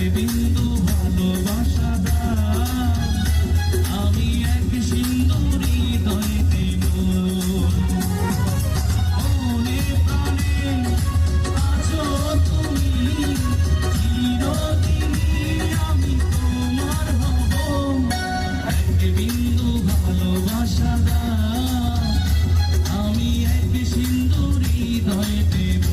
বিন্দু ভালোবাসা আমি এক সিন্দুর হৃদয়ে দেব মনে প্রাণে আছো তুমি চিরদিনই আমি তোমার হব এক বিন্দু ভালোবাসা আমি এক সিন্দুর হৃদয়ে দেব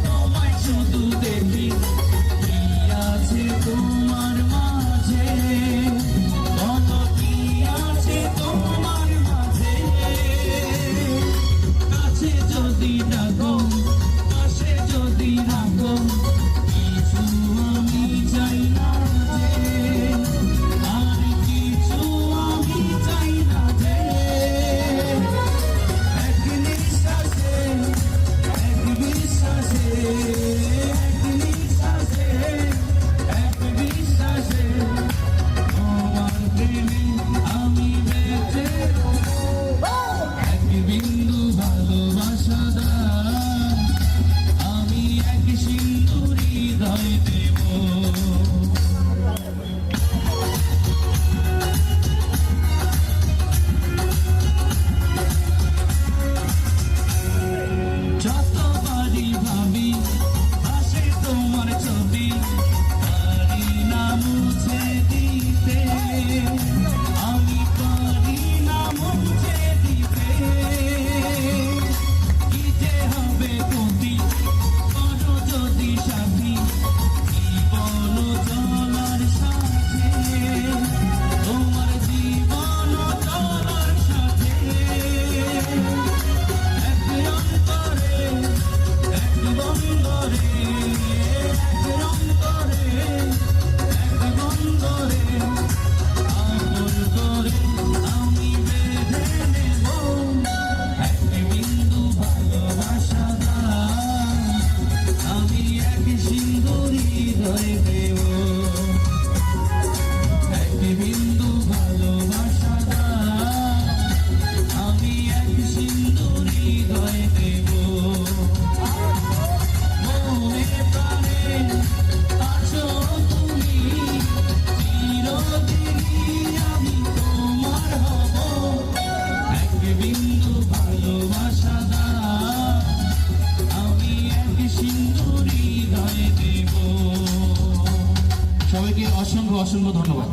তোমায় শুধু দেখি কি আছে তোমার মাঝে বলো কি আছে তোমার মাঝে কাছে যদি ডাকো পাশে যদি রাখো কিছু আমি চাই না যে আর কিছু আমি চাই না যে এক নিঃশ্বাসে এক বিশ্বাসে তোমার প্রেমে আমি বেঁচে এক বিন্দু ভালোবাসা আমি এক সিন্দুর হৃদয় দেব যতবারই ভাবি আসে তোমার ছবি পারি না মুছে দিতে আমি পারি না মুছে দিতে কি যে হবে ক্ষতি করো যদি সাথী জীবন চলার সাথে তোমার জীবন চলার সাথে এক অন্তরে এক বন্দরে এক বন্দরে আপন করে আমি বেঁধে নেব এক বিন্দু ভালোবাসা আমি এক সিন্দুর হৃদয়ে দেব এক বিন্দু ভালোবাসা আমি এক সিন্দুর হৃদয়ে দেব মনে প্রাণে আছো তুমি চিরদিনই আমি তোমার হব এক বিন্দু ভালোবাসা আমি এক সিন্দুর হৃদয়ে দেব। সবাইকে অসংখ্য অসংখ্য ধন্যবাদ।